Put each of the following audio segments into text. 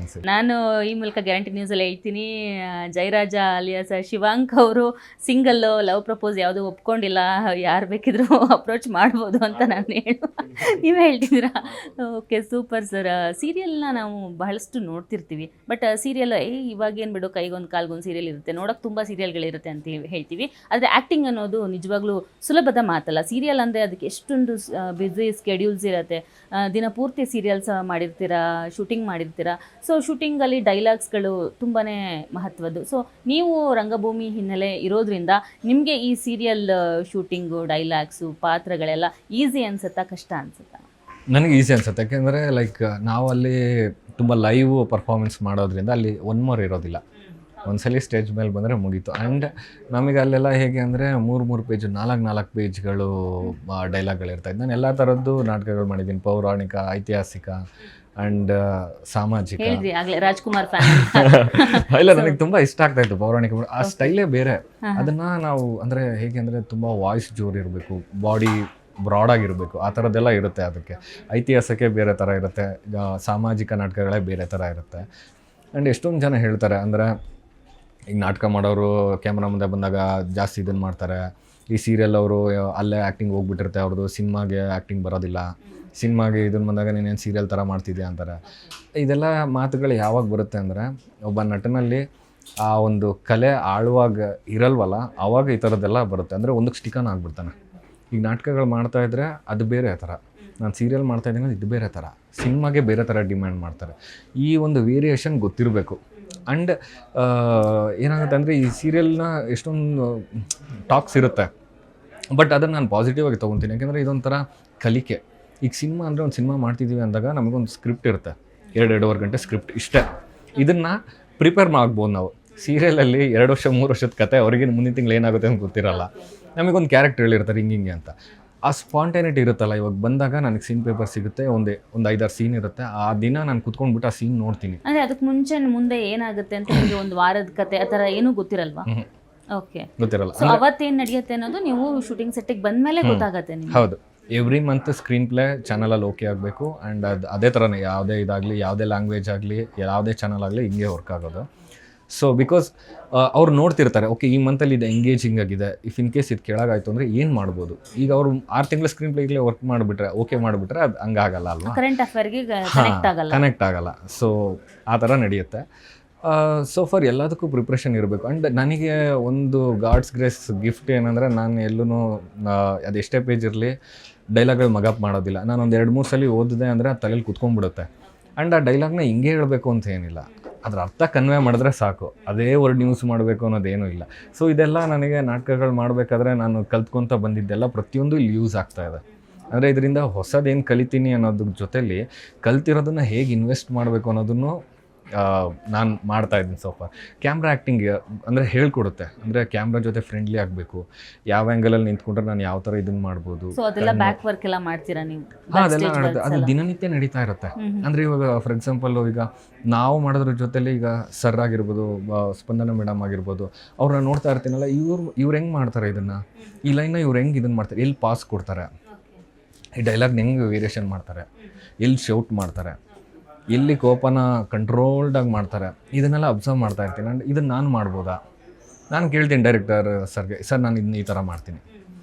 ಅನ್ಸುತ್ತೆ. ನಾನು ಈ ಮೂಲಕ ಗ್ಯಾರಂಟಿ ನ್ಯೂಸಲ್ಲಿ ಹೇಳ್ತೀನಿ, ಜಯರಾಜ ಅಲಿಯಾಸ್ ಶಿವಾಂಕ್ ಅವರು ಸಿಂಗಲ್, ಲವ್ ಪ್ರಪೋಸ್ ಯಾವುದೂ ಒಪ್ಕೊಂಡಿಲ್ಲ, ಯಾರು ಬೇಕಿದ್ರು ಅಪ್ರೋಚ್ ಮಾಡ್ಬೋದು ಅಂತ ನಾನು ನೀವೇ ಹೇಳ್ತಿದ್ದೀರಾ. Okay, super sir. ಸೀರಿಯಲ್ನ ನಾವು ಬಹಳಷ್ಟು ನೋಡ್ತಿರ್ತೀವಿ, ಬಟ್ ಸೀರಿಯಲ್ ಇವಾಗೇನು ಬಿಡು ಕೈಗೊಂದು ಕಾಲ್ಗೊಂದು ಸೀರಿಯಲ್ ಇರುತ್ತೆ, ನೋಡೋಕೆ ತುಂಬ ಸೀರಿಯಲ್ಗಳಿರುತ್ತೆ ಅಂತ ಹೇಳ್ತೀವಿ. ಆದರೆ ಆ್ಯಕ್ಟಿಂಗ್ ಅನ್ನೋದು ನಿಜವಾಗ್ಲೂ ಸುಲಭದ ಮಾತಲ್ಲ. ಸೀರಿಯಲ್ ಅಂದರೆ ಅದಕ್ಕೆ ಎಷ್ಟೊಂದು ಬ್ಯುಸಿ ಸ್ಕೆಡ್ಯೂಲ್ಸ್ ಇರುತ್ತೆ. ದಿನ ಪೂರ್ತಿ ಸೀರಿಯಲ್ಸ್ ಮಾಡಿರ್ತೀರಾ, ಶೂಟಿಂಗ್ ಮಾಡಿರ್ತೀರಾ. ಸೊ ಶೂಟಿಂಗಲ್ಲಿ ಡೈಲಾಗ್ಸ್ಗಳು ತುಂಬಾ ಮಹತ್ವದ್ದು. ಸೊ ನೀವು ರಂಗಭೂಮಿ ಹಿನ್ನೆಲೆ ಇರೋದ್ರಿಂದ ನಿಮಗೆ ಈ ಸೀರಿಯಲ್ ಶೂಟಿಂಗು, ಡೈಲಾಗ್ಸು, ಪಾತ್ರಗಳೆಲ್ಲ ಈಸಿ ಅನ್ಸುತ್ತಾ, ಕಷ್ಟ ಅನ್ಸುತ್ತಾ? ನನಗೆ ಈಸಿ ಅನ್ಸುತ್ತೆ, ಯಾಕೆಂದರೆ ಲೈಕ್ ನಾವು ಅಲ್ಲಿ ತುಂಬ ಲೈವ್ ಪರ್ಫಾರ್ಮೆನ್ಸ್ ಮಾಡೋದ್ರಿಂದ ಅಲ್ಲಿ ಒನ್ ಮೋರ್ ಇರೋದಿಲ್ಲ. ಒಂದ್ಸಲಿ ಸ್ಟೇಜ್ ಮೇಲೆ ಬಂದರೆ ಮುಗೀತು. ಆ್ಯಂಡ್ ನಮಗೆ ಅಲ್ಲೆಲ್ಲ ಹೇಗೆ ಅಂದರೆ 3 ಪೇಜ್ 4 ಪೇಜ್ಗಳು ಡೈಲಾಗ್ಗಳಿರ್ತಾಯಿದ್ದು. ನಾನು ಎಲ್ಲ ಥರದ್ದು ನಾಟಕಗಳು ಮಾಡಿದ್ದೀನಿ, ಪೌರಾಣಿಕ, ಐತಿಹಾಸಿಕ ಆ್ಯಂಡ್ ಸಾಮಾಜಿಕ. ರಾಜ್ಕುಮಾರ್ ಇಲ್ಲ, ನನಗೆ ತುಂಬ ಇಷ್ಟ ಆಗ್ತಾಯಿತ್ತು ಪೌರಾಣಿಕ. ಆ ಸ್ಟೈಲೇ ಬೇರೆ. ಅದನ್ನು ನಾವು ಅಂದರೆ ಹೇಗೆ ಅಂದರೆ ತುಂಬ ವಾಯ್ಸ್ ಜೋರು ಇರಬೇಕು, ಬಾಡಿ ಬ್ರಾಡ್ ಆಗಿರಬೇಕು, ಆ ಥರದ್ದೆಲ್ಲ ಇರುತ್ತೆ. ಅದಕ್ಕೆ ಐತಿಹಾಸಕ್ಕೆ ಬೇರೆ ಥರ ಇರುತ್ತೆ, ಸಾಮಾಜಿಕ ನಾಟಕಗಳೇ ಬೇರೆ ಥರ ಇರುತ್ತೆ. ಆ್ಯಂಡ್ ಎಷ್ಟೊಂದು ಜನ ಹೇಳ್ತಾರೆ ಅಂದರೆ ಈಗ ನಾಟಕ ಮಾಡೋರು ಕ್ಯಾಮ್ರಾ ಮುಂದೆ ಬಂದಾಗ ಜಾಸ್ತಿ ಇದನ್ನು ಮಾಡ್ತಾರೆ, ಈ ಸೀರಿಯಲ್ ಅವರು ಅಲ್ಲೇ ಆ್ಯಕ್ಟಿಂಗ್ ಹೋಗ್ಬಿಟ್ಟಿರುತ್ತೆ, ಅವ್ರದ್ದು ಸಿನಿಮಾಗೆ ಆ್ಯಕ್ಟಿಂಗ್ ಬರೋದಿಲ್ಲ, ಸಿನಿಮಾಗೆ ಇದನ್ನು ಬಂದಾಗ ನೀನೇನು ಸೀರಿಯಲ್ ಥರ ಮಾಡ್ತಿದ್ಯಾ ಅಂತಾರೆ. ಇದೆಲ್ಲ ಮಾತುಗಳು ಯಾವಾಗ ಬರುತ್ತೆ ಅಂದರೆ ಒಬ್ಬ ನಟನಲ್ಲಿ ಆ ಒಂದು ಕಲೆ ಆಳುವಾಗ ಇರಲ್ವಲ್ಲ, ಆವಾಗ ಈ ಥರದ್ದೆಲ್ಲ ಬರುತ್ತೆ. ಅಂದರೆ ಒಂದಕ್ಕೆ ಸ್ಟಿಕನ್ ಆಗಿಬಿಡ್ತಾನೆ. ಈಗ ನಾಟಕಗಳು ಮಾಡ್ತಾಯಿದ್ರೆ ಅದು ಬೇರೆ ಥರ, ನಾನು ಸೀರಿಯಲ್ ಮಾಡ್ತಾಯಿದ್ದೀನಿ ಇದು ಬೇರೆ ಥರ, ಸಿನಿಮಾಗೆ ಬೇರೆ ಥರ ಡಿಮ್ಯಾಂಡ್ ಮಾಡ್ತಾರೆ. ಈ ಒಂದು ವೇರಿಯೇಷನ್ ಗೊತ್ತಿರಬೇಕು. ಆ್ಯಂಡ್ ಏನಾಗುತ್ತೆ ಅಂದರೆ ಈ ಸೀರಿಯಲ್ನ ಎಷ್ಟೊಂದು ಟಾಕ್ಸ್ ಇರುತ್ತೆ, ಬಟ್ ಅದನ್ನು ನಾನು ಪಾಸಿಟಿವ್ ಆಗಿ ತೊಗೊತೀನಿ. ಯಾಕೆಂದರೆ ಇದೊಂಥರ ಕಲಿಕೆ. ಈಗ ಸಿನಿಮಾ ಅಂದರೆ ಒಂದು ಸಿನಿಮಾ ಮಾಡ್ತಿದ್ದೀವಿ ಅಂದಾಗ ನಮಗೊಂದು ಸ್ಕ್ರಿಪ್ಟ್ ಇರುತ್ತೆ, 2-2.5 ಗಂಟೆ ಸ್ಕ್ರಿಪ್ಟ್ ಇಷ್ಟೇ. ಇದನ್ನು ಪ್ರಿಪೇರ್ ಮಾಡ್ಬೋದು ನಾವು. ಸೀರಿಯಲಲ್ಲಿ 2 ವರ್ಷ 3 ವರ್ಷದ ಕತೆ, ಅವ್ರಿಗೆ ಮುಂದಿನ ತಿಂಗಳು ಏನಾಗುತ್ತೆ ಅಂತ ಗೊತ್ತಿರಲ್ಲ. ನಮಗೊಂದು ಕ್ಯಾರೆಕ್ಟರ್ ಹೇಳಿರ್ತಾರೆ ಹಿಂಗೆ ಅಂತ. ಆ ಸ್ಪಾಂಟೇನಿಟಿ ಇರುತ್ತಲ್ಲ, ಇವಾಗ ಬಂದಾಗ ನನಗೆ ಸೀನ್ ಪೇಪರ್ ಸಿಗುತ್ತೆ, ಒಂದು 5-6 ಸೀನ್ ಇರುತ್ತೆ. ಆ ದಿನ ನಾನು ಕುತ್ಕೊಂಡ್ಬಿಟ್ಟು ಆ ಸೀನ್ ನೋಡ್ತೀನಿ. ಅಂದರೆ ಅದಕ್ಕೆ ಮುಂದೆ ಏನಾಗುತ್ತೆ ಅಂತ ನಿಮಗೆ ಒಂದು ವಾರದ ಕತೆ ಆ ಥರ ಏನೂ ಗೊತ್ತಿರಲ್ವಾ? ಓಕೆ, ಗೊತ್ತಿರಲ್ಲ. ಸೊ ಅವತ್ತೇನು ನಡೆಯುತ್ತೆ ಅನ್ನೋದು ನೀವು ಶೂಟಿಂಗ್ ಸೆಟ್ಟಿಗೆ ಬಂದಮೇಲೆ ಗೊತ್ತಾಗುತ್ತೆ ನಿಮಗೆ? ಹೌದು, ಎವ್ರಿ ಮಂತ್ ಸ್ಕ್ರೀನ್ ಪ್ಲೇ ಚಾನಲಲ್ಲಿ ಓಕೆ ಆಗಬೇಕು. ಆ್ಯಂಡ್ ಅದೇ ಥರನೇ ಯಾವುದೇ ಇದಾಗಲಿ, ಯಾವುದೇ ಲ್ಯಾಂಗ್ವೇಜ್ ಆಗಲಿ, ಯಾವುದೇ ಚಾನಲ್ ಆಗಲಿ ಹಿಂಗೆ ವರ್ಕ್ ಆಗೋದು. ಸೊ ಬಿಕಾಸ್ ಅವ್ರು ನೋಡ್ತಿರ್ತಾರೆ, ಓಕೆ ಈ ಮಂತಲ್ಲಿ ಇದು ಎಂಗೇಜಿಂಗ್ ಆಗಿದೆ, ಇಫ್ ಇನ್ ಕೇಸ್ ಇದು ಕೆಳಗಾಯಿತು ಅಂದರೆ ಏನು ಮಾಡ್ಬೋದು. ಈಗ ಅವರು 6 ತಿಂಗಳ ಸ್ಕ್ರೀನ್ ಪ್ಲೇಗೆ ವರ್ಕ್ ಮಾಡಿಬಿಟ್ರೆ, ಓಕೆ ಮಾಡಿಬಿಟ್ರೆ ಅದು ಹಂಗಾಗಲ್ಲ ಅಲ್ವಾ, ಕರೆಂಟ್ ಅಫೇರ್ಗೆ ಕನೆಕ್ಟ್ ಆಗಲ್ಲ. ಸೊ ಆ ಥರ ನಡೆಯುತ್ತೆ. ಸೊ ಫಾರ್ ಎಲ್ಲದಕ್ಕೂ ಪ್ರಿಪ್ರೇಷನ್ ಇರಬೇಕು. ಆ್ಯಂಡ್ ನನಗೆ ಒಂದು ಗಾಡ್ಸ್ ಗ್ರೇಸ್ ಗಿಫ್ಟ್ ಏನಂದರೆ, ನಾನು ಎಲ್ಲೂ ಅದೆಷ್ಟೇ ಪೇಜ್ ಇರಲಿ ಡೈಲಾಗ್ಗಳು ಮಗಪ್ ಮಾಡೋದಿಲ್ಲ. ನಾನು ಒಂದು 2-3 ಸಲ ಓದಿದೆ ಅಂದರೆ ಅದು ತಲೆಯಲ್ಲಿ ಕುತ್ಕೊಂಡ್ಬಿಡುತ್ತೆ. ಆ್ಯಂಡ್ ಆ ಡೈಲಾಗ್ನ ಹಿಂಗೆ ಹೇಳಬೇಕು ಅಂತ ಏನಿಲ್ಲ, ಅದರ ಅರ್ಥ ಕನ್ವೆ ಮಾಡಿದ್ರೆ ಸಾಕು, ಅದೇ ವರ್ಡ್ ಯೂಸ್ ಮಾಡಬೇಕು ಅನ್ನೋದೇನೂ ಇಲ್ಲ. ಸೊ ಇದೆಲ್ಲ ನನಗೆ ನಾಟಕಗಳು ಮಾಡಬೇಕಾದ್ರೆ ನಾನು ಕಲ್ತ್ಕೊತ ಬಂದಿದ್ದೆಲ್ಲ ಪ್ರತಿಯೊಂದು ಇಲ್ಲಿ ಯೂಸ್ ಆಗ್ತಾಯಿದೆ. ಅಂದರೆ ಇದರಿಂದ ಹೊಸದೇನು ಕಲಿತೀನಿ ಅನ್ನೋದ್ರ ಜೊತೆಲಿ ಕಲ್ತಿರೋದನ್ನು ಹೇಗೆ ಇನ್ವೆಸ್ಟ್ ಮಾಡಬೇಕು ಅನ್ನೋದನ್ನು ನಾನು ಮಾಡ್ತಾಯಿದ್ದೀನಿ. ಸ್ವಲ್ಪ ಕ್ಯಾಮ್ರಾ ಆ್ಯಕ್ಟಿಂಗ್ ಅಂದರೆ ಹೇಳ್ಕೊಡುತ್ತೆ. ಅಂದರೆ ಕ್ಯಾಮ್ರಾ ಜೊತೆ ಫ್ರೆಂಡ್ಲಿ ಆಗಬೇಕು, ಯಾವ ಆ್ಯಂಗಲಲ್ಲಿ ನಿಂತ್ಕೊಂಡ್ರೆ ನಾನು ಯಾವ ಥರ ಇದನ್ನು ಮಾಡ್ಬೋದು. ಸೊ ಅದೆಲ್ಲ ಬ್ಯಾಕ್ ವರ್ಕ್ ಎಲ್ಲ ಮಾಡ್ತೀರಾ ನೀವು? ಅದೆಲ್ಲ ಮಾಡುತ್ತೆ, ಅದು ದಿನನಿತ್ಯ ನಡೀತಾ ಇರುತ್ತೆ. ಅಂದರೆ ಇವಾಗ ಫಾರ್ ಎಕ್ಸಾಂಪಲ್ ಈಗ ನಾವು ಮಾಡೋದ್ರ ಜೊತೆಲಿ ಈಗ ಸರ್ ಆಗಿರ್ಬೋದು, ಸ್ಪಂದನ ಮೇಡಮ್ ಆಗಿರ್ಬೋದು, ಅವ್ರನ್ನ ನೋಡ್ತಾ ಇರ್ತೀನಲ್ಲ, ಇವ್ರು ಹೆಂಗೆ ಮಾಡ್ತಾರೆ ಇದನ್ನು, ಈ ಲೈನ್ನ ಇವ್ರು ಹೆಂಗೆ ಇದನ್ನು ಮಾಡ್ತಾರೆ, ಎಲ್ಲಿ ಪಾಸ್ ಕೊಡ್ತಾರೆ, ಈ ಡೈಲಾಗ್ನ ಹೆಂಗೆ ವೇರಿಯೇಷನ್ ಮಾಡ್ತಾರೆ, ಎಲ್ಲಿ ಶೌಟ್ ಮಾಡ್ತಾರೆ, ಎಲ್ಲಿ ಕೋಪನ ಕಂಟ್ರೋಲ್ಡಾಗಿ ಮಾಡ್ತಾರೆ, ಇದನ್ನೆಲ್ಲ ಅಬ್ಸರ್ವ್ ಮಾಡ್ತಾ ಇರ್ತೀನಿ. ಆ್ಯಂಡ್ ಇದನ್ನು ನಾನು ಮಾಡ್ಬೋದಾ, ನಾನು ಕೇಳ್ತೀನಿ ಡೈರೆಕ್ಟರ್ ಸರ್ಗೆ, ಸರ್ ನಾನು ಇದನ್ನ ಈ ಥರ ಮಾಡ್ತೀನಿ,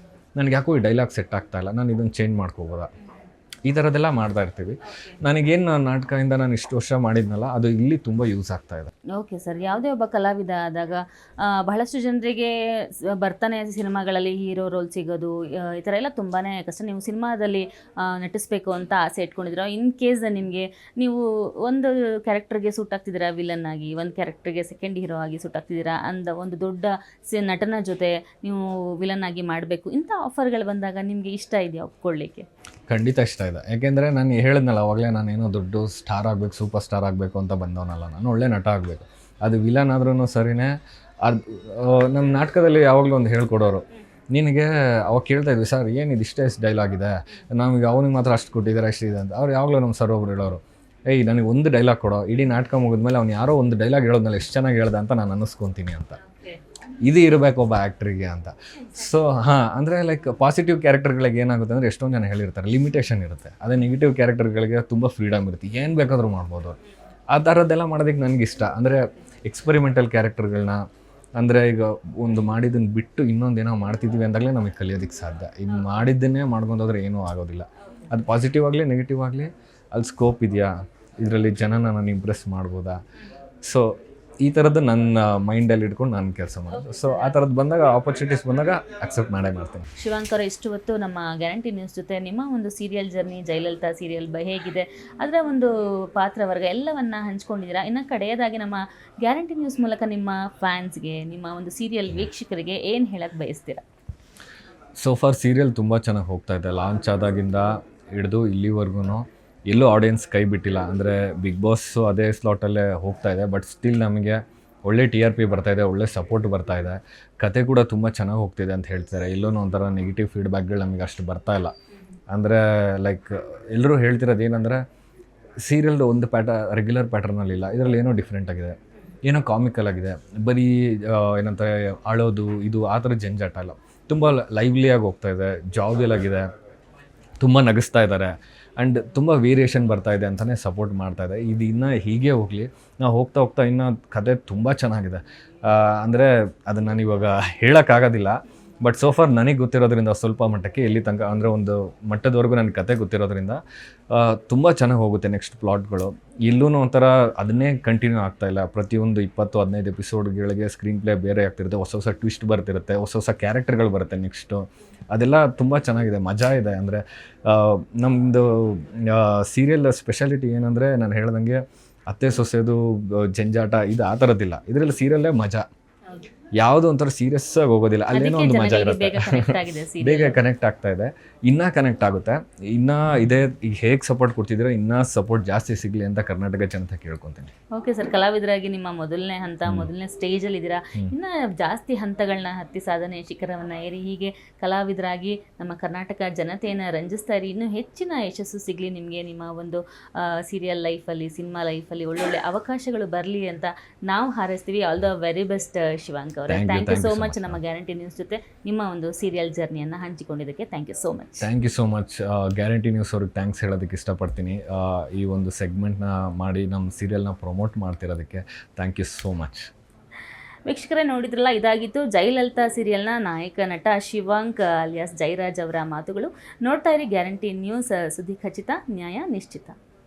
ನನಗೆ ಯಾಕೋ ಈ ಡೈಲಾಗ್ ಸೆಟ್ ಆಗ್ತಾಯಿಲ್ಲ, ನಾನು ಇದನ್ನು ಚೇಂಜ್ ಮಾಡ್ಕೋಬೋದಾ, ಈ ಥರದ್ದೆಲ್ಲ ಮಾಡ್ತಾ ಇರ್ತೀವಿ. ನನಗೇನು ನಾಟಕದಿಂದ ನಾನು ಇಷ್ಟು ವರ್ಷ ಮಾಡಿದ್ನಲ್ಲ, ಅದು ಇಲ್ಲಿ ತುಂಬ ಯೂಸ್ ಆಗ್ತಾ ಇದೆ. ಓಕೆ ಸರ್, ಯಾವುದೇ ಒಬ್ಬ ಕಲಾವಿದ ಆದಾಗ ಬಹಳಷ್ಟು ಜನರಿಗೆ ಬರ್ತಾನೆ ಸಿನಿಮಾಗಳಲ್ಲಿ ಹೀರೋ ರೋಲ್ ಸಿಗೋದು ಈ ಥರ ಎಲ್ಲ ತುಂಬಾ ಕಷ್ಟ. ನೀವು ಸಿನಿಮಾದಲ್ಲಿ ನಟಿಸ್ಬೇಕು ಅಂತ ಆಸೆ ಇಟ್ಕೊಂಡಿದ್ದೀರಾ. ಇನ್ ಕೇಸ್ ನಿಮಗೆ ನೀವು ಒಂದು ಕ್ಯಾರೆಕ್ಟರ್ಗೆ ಸೂಟ್ ಆಗ್ತಿದ್ದೀರಾ ವಿಲನ್ ಆಗಿ, ಒಂದು ಕ್ಯಾರೆಕ್ಟರ್ಗೆ ಸೆಕೆಂಡ್ ಹೀರೋ ಆಗಿ ಸೂಟ್ ಆಗ್ತಿದ್ದೀರಾ ಅಂದ ಒಂದು ದೊಡ್ಡ ನಟನ ಜೊತೆ ನೀವು ವಿಲನ್ ಆಗಿ ಮಾಡಬೇಕು, ಇಂಥ ಆಫರ್ಗಳು ಬಂದಾಗ ನಿಮಗೆ ಇಷ್ಟ ಇದೆಯಾ ಒಪ್ಕೊಳ್ಳಿಕ್ಕೆ? ಖಂಡಿತ ಇಷ್ಟ ಇದೆ. ಯಾಕೆಂದರೆ ನಾನು ಹೇಳಿದ್ನಲ್ಲ ಅವಾಗಲೇ, ನಾನೇನೋ ದೊಡ್ಡ ಸ್ಟಾರ್ ಆಗಬೇಕು, ಸೂಪರ್ ಸ್ಟಾರ್ ಆಗಬೇಕು ಅಂತ ಬಂದವನಲ್ಲ, ನಾನು ಒಳ್ಳೆ ನಟ ಆಗಬೇಕು. ಅದು ವಿಲನ್ ಆದ್ರೂ ಸರಿನೇ. ಅದು ನಮ್ಮ ನಾಟಕದಲ್ಲಿ ಯಾವಾಗಲೂ ಒಂದು ಹೇಳ್ಕೊಡೋರು, ನಿನಗೆ ಅವಾಗ ಕೇಳ್ತಾ ಇದ್ವಿ, ಸರ್ ಏನು ಇಷ್ಟೇ ಡೈಲಾಗ್ ಇದೆ, ನಮಗೆ ಅವನಿಗೆ ಮಾತ್ರ ಅಷ್ಟು ಕೊಟ್ಟಿದ್ದಾರೆ, ಅಷ್ಟು ಇದೆ ಅಂತ. ಅವ್ರು ಯಾವಾಗಲೂ ನಮ್ಮ ಸರ್ ಒಬ್ರು ಹೇಳೋರು, ನನಗೆ ಒಂದು ಡೈಲಾಗ್ ಕೊಡೋ, ಇಡೀ ನಾಟಕ ಮುಗಿದ್ಮೇಲೆ ಅವ್ನು ಯಾರೋ ಒಂದು ಡೈಲಾಗ್ ಹೇಳೋದ್ಮೇಲೆ ಎಷ್ಟು ಚೆನ್ನಾಗಿ ಹೇಳ್ದೆ ಅಂತ ನಾನು ಅನ್ನಿಸ್ಕೊತೀನಿ ಅಂತ. ಇದು ಇರಬೇಕು ಒಬ್ಬ ಆ್ಯಕ್ಟ್ರಿಗೆ ಅಂತ. ಸೊ ಅಂದರೆ ಲೈಕ್ ಪಾಸಿಟಿವ್ ಕ್ಯಾರೆಕ್ಟರ್ಗಳಿಗೆ ಏನಾಗುತ್ತೆ ಅಂದರೆ, ಎಷ್ಟೊಂದು ಜನ ಹೇಳಿರ್ತಾರೆ ಲಿಮಿಟೇಷನ್ ಇರುತ್ತೆ. ಅದೇ ನೆಗೆಟಿವ್ ಕ್ಯಾರೆಕ್ಟರ್ಗಳಿಗೆ ತುಂಬ ಫ್ರೀಡಮ್ ಇರುತ್ತೆ, ಏನು ಬೇಕಾದರೂ ಮಾಡ್ಬೋದು. ಆ ಥರದ್ದೆಲ್ಲ ಮಾಡೋದಕ್ಕೆ ನನಗಿಷ್ಟ. ಅಂದರೆ ಎಕ್ಸ್ಪರಿಮೆಂಟಲ್ ಕ್ಯಾರೆಕ್ಟರ್ಗಳನ್ನ, ಅಂದರೆ ಈಗ ಒಂದು ಮಾಡಿದ್ದನ್ನು ಬಿಟ್ಟು ಇನ್ನೊಂದೇನೋ ಮಾಡ್ತಿದ್ದೀವಿ ಅಂದಾಗಲೇ ನಮಗೆ ಕಲಿಯೋದಕ್ಕೆ ಸಾಧ್ಯ. ಇನ್ನು ಮಾಡಿದ್ದನ್ನೇ ಮಾಡ್ಕೊಂಡೋದ್ರೆ ಏನೂ ಆಗೋದಿಲ್ಲ. ಅದು ಪಾಸಿಟಿವ್ ಆಗಲಿ ನೆಗೆಟಿವ್ ಆಗಲಿ ಅಲ್ಲಿ ಸ್ಕೋಪ್ ಇದೆಯಾ, ಇದರಲ್ಲಿ ಜನನ ನಾನು ಇಂಪ್ರೆಸ್ ಮಾಡ್ಬೋದಾ, ಸೊ ಈ ಥರದ್ದು ನನ್ನ ಮೈಂಡಲ್ಲಿ ಇಟ್ಕೊಂಡು ನಾನು ಕೆಲಸ ಮಾಡೋದು. ಸೊ ಆ ಥರದ್ದು ಬಂದಾಗ, ಆಪರ್ಚುನಿಟೀಸ್ ಬಂದಾಗ ಅಕ್ಸೆಪ್ಟ್ ಮಾಡೇ ಮಾಡ್ತೀನಿ. ಶಿವಾಂಕ್ ಅವರ ಇಷ್ಟು ಹೊತ್ತು ನಮ್ಮ ಗ್ಯಾರಂಟಿ ನ್ಯೂಸ್ ಜೊತೆ ನಿಮ್ಮ ಒಂದು ಸೀರಿಯಲ್ ಜರ್ನಿ, ಜಯಲಲಿತಾ ಸೀರಿಯಲ್ ಹೇಗಿದೆ, ಅದರ ಒಂದು ಪಾತ್ರವರ್ಗ ಎಲ್ಲವನ್ನ ಹಂಚ್ಕೊಂಡಿದ್ದೀರಾ. ಇನ್ನು ಕಡೆಯದಾಗಿ ನಮ್ಮ ಗ್ಯಾರಂಟಿ ನ್ಯೂಸ್ ಮೂಲಕ ನಿಮ್ಮ ಫ್ಯಾನ್ಸ್ಗೆ, ನಿಮ್ಮ ಒಂದು ಸೀರಿಯಲ್ ವೀಕ್ಷಕರಿಗೆ ಏನು ಹೇಳಕ್ಕೆ ಬಯಸ್ತೀರಾ? ಸೊ ಫಾರ್ ಸೀರಿಯಲ್ ತುಂಬ ಚೆನ್ನಾಗಿ ಹೋಗ್ತಾ ಇದೆ. ಲಾಂಚ್ ಆದಾಗಿಂದ ಹಿಡಿದು ಇಲ್ಲಿವರೆಗೂ ಎಲ್ಲೂ ಆಡಿಯನ್ಸ್ ಕೈ ಬಿಟ್ಟಿಲ್ಲ. ಅಂದರೆ ಬಿಗ್ ಬಾಸು ಅದೇ ಸ್ಲಾಟಲ್ಲೇ ಹೋಗ್ತಾ ಇದೆ, ಬಟ್ ಸ್ಟಿಲ್ ನಮಗೆ ಒಳ್ಳೆ TRP ಬರ್ತಾಯಿದೆ, ಒಳ್ಳೆ ಸಪೋರ್ಟ್ ಬರ್ತಾಯಿದೆ. ಕತೆ ಕೂಡ ತುಂಬ ಚೆನ್ನಾಗಿ ಹೋಗ್ತಿದೆ ಅಂತ ಹೇಳ್ತಾರೆ. ಎಲ್ಲೂ ಒಂಥರ ನೆಗೆಟಿವ್ ಫೀಡ್ಬ್ಯಾಕ್ಗಳು ನಮಗೆ ಅಷ್ಟು ಬರ್ತಾಯಿಲ್ಲ. ಅಂದರೆ ಲೈಕ್ ಎಲ್ಲರೂ ಹೇಳ್ತಿರೋದು ಏನಂದರೆ ಸೀರಿಯಲ್ದು ಒಂದು ರೆಗ್ಯುಲರ್ ಪ್ಯಾಟರ್ನಲ್ಲಿಲ್ಲ, ಇದರಲ್ಲಿ ಏನೋ ಡಿಫ್ರೆಂಟ್ ಆಗಿದೆ, ಏನೋ ಕಾಮಿಕಲ್ ಆಗಿದೆ, ಬರೀ ಏನಂತಾರೆ ಅಳೋದು ಇದು ಆ ಥರ ಜಂಜಾಟ ಇಲ್ಲ, ತುಂಬ ಲೈವ್ಲಿಯಾಗಿ ಹೋಗ್ತಾಯಿದೆ, ಜಾವಿಯಲ್ ಆಗಿದೆ, ತುಂಬ ನಗಿಸ್ತಾ ಇದ್ದಾರೆ ಆ್ಯಂಡ್ ತುಂಬ ವೇರಿಯೇಷನ್ ಬರ್ತಾಯಿದೆ ಅಂತಲೇ ಸಪೋರ್ಟ್ ಮಾಡ್ತಾಯಿದೆ. ಇದು ಇನ್ನೂ ಹೀಗೆ ಹೋಗಲಿ. ನಾವು ಹೋಗ್ತಾ ಹೋಗ್ತಾ ಇನ್ನೂ ಕತೆ ತುಂಬ ಚೆನ್ನಾಗಿದೆ. ಅಂದರೆ ಅದನ್ನು ನಾನು ಇವಾಗ ಹೇಳೋಕ್ಕಾಗೋದಿಲ್ಲ, ಬಟ್ ಸೋಫಾರ್ ನನಗೆ ಗೊತ್ತಿರೋದ್ರಿಂದ ಸ್ವಲ್ಪ ಮಟ್ಟಕ್ಕೆ ಎಲ್ಲಿ ತನಕ ಅಂದರೆ ಒಂದು ಮಟ್ಟದವರೆಗೂ ನನ್ನ ಕತೆ ಗೊತ್ತಿರೋದ್ರಿಂದ ತುಂಬ ಚೆನ್ನಾಗಿ ಹೋಗುತ್ತೆ ನೆಕ್ಸ್ಟ್ ಪ್ಲಾಟ್ಗಳು. ಇಲ್ಲೂ ಒಂಥರ ಅದನ್ನೇ ಕಂಟಿನ್ಯೂ ಆಗ್ತಾಯಿಲ್ಲ. ಪ್ರತಿಯೊಂದು 20-15 ಎಪಿಸೋಡ್ಗಳಿಗೆ ಸ್ಕ್ರೀನ್ ಪ್ಲೇ ಬೇರೆ ಆಗ್ತಿರುತ್ತೆ, ಹೊಸ ಹೊಸ ಟ್ವಿಸ್ಟ್ ಬರ್ತಿರುತ್ತೆ, ಹೊಸ ಹೊಸ ಕ್ಯಾರೆಕ್ಟರ್ಗಳು ಬರುತ್ತೆ ನೆಕ್ಸ್ಟು. ಅದೆಲ್ಲ ತುಂಬ ಚೆನ್ನಾಗಿದೆ, ಮಜಾ ಇದೆ. ಅಂದರೆ ನಮ್ಮದು ಸೀರಿಯಲ್ ಸ್ಪೆಷಾಲಿಟಿ ಏನಂದರೆ ನಾನು ಹೇಳ್ದಂಗೆ ಅತ್ತೆ ಸೊಸೆದು ಜಂಜಾಟ ಇದು ಆ ಥರದ್ದಿಲ್ಲ. ಇದರಲ್ಲಿ ಸೀರಿಯಲ್ಲೇ ಮಜಾ, ಯಾವುದೋ ಒಂಥರ ಸೀರಿಯಸ್ ಆಗಿ ಹೋಗೋದಿಲ್ಲ, ಅಲ್ಲೇನೋ ಒಂದು ಮಜಾ ಇರುತ್ತೆ. ಬೇಗ ಕನೆಕ್ಟ್ ಆಗ್ತಾ ಇದೆ, ಇನ್ನೂ ಕನೆಕ್ಟ್ ಆಗುತ್ತೆ. ಇನ್ನೂ ಇದೇ ಈಗ ಹೇಗೆ ಸಪೋರ್ಟ್ ಕೊಡ್ತಿದ್ದೀರೋ ಇನ್ನೂ ಸಪೋರ್ಟ್ ಜಾಸ್ತಿ ಸಿಗಲಿ ಅಂತ ಕರ್ನಾಟಕ ಜನತೆ ಕೇಳ್ಕೊತೀನಿ. ಓಕೆ ಸರ್, ಕಲಾವಿದರಾಗಿ ನಿಮ್ಮ ಮೊದಲನೇ ಹಂತ, ಮೊದಲನೇ ಸ್ಟೇಜಲ್ಲಿ ಇದ್ದೀರಾ. ಇನ್ನೂ ಜಾಸ್ತಿ ಹಂತಗಳನ್ನ ಹತ್ತಿ ಸಾಧನೆ ಶಿಖರವನ್ನು ಏರಿ ಹೀಗೆ ಕಲಾವಿದರಾಗಿ ನಮ್ಮ ಕರ್ನಾಟಕ ಜನತೆಯನ್ನು ರಂಜಿಸ್ತಾ ಇರಿ. ಇನ್ನೂ ಹೆಚ್ಚಿನ ಯಶಸ್ಸು ಸಿಗಲಿ ನಿಮಗೆ, ನಿಮ್ಮ ಒಂದು ಸೀರಿಯಲ್ ಲೈಫಲ್ಲಿ, ಸಿನಿಮಾ ಲೈಫಲ್ಲಿ ಒಳ್ಳೊಳ್ಳೆ ಅವಕಾಶಗಳು ಬರಲಿ ಅಂತ ನಾವು ಹಾರೈಸ್ತೀವಿ. All the very best Shivank ಅವರೇ. ಥ್ಯಾಂಕ್ ಯು ಸೋ ಮಚ್ ನಮ್ಮ ಗ್ಯಾರಂಟಿ ನ್ಯೂಸ್ ಜೊತೆ ನಿಮ್ಮ ಒಂದು ಸೀರಿಯಲ್ ಜರ್ನಿಯನ್ನು ಹಂಚಿಕೊಂಡಿದ್ದಕ್ಕೆ thank you so much. Thank you so much. Guarantee news ಅವ್ರಿಗೆ ಥ್ಯಾಂಕ್ಸ್ ಹೇಳೋದಕ್ಕೆ ಇಷ್ಟಪಡ್ತೀನಿ. ಈ ಒಂದು ಸೆಗ್ಮೆಂಟ್ನ ಮಾಡಿ ನಮ್ಮ ಸೀರಿಯಲ್ನ ಪ್ರಮೋಟ್ ಮಾಡ್ತಿರೋದಕ್ಕೆ ಥ್ಯಾಂಕ್ ಯು ಸೋ ಮಚ್. ವೀಕ್ಷಕರೇ, ನೋಡಿದ್ರಲ್ಲ, ಇದಾಗಿತ್ತು ಜಯಲಲಿತಾ ಸೀರಿಯಲ್ನ ನಾಯಕ ನಟ ಶಿವಾಂಕ್ ಅಲಿಯಾಸ್ ಜಯರಾಜ್ ಅವರ ಮಾತುಗಳು. ನೋಡ್ತಾ ಇರಿ ಗ್ಯಾರಂಟಿ ನ್ಯೂಸ್, ಸುದ್ದಿ ಖಚಿತ, ನ್ಯಾಯ ನಿಶ್ಚಿತ.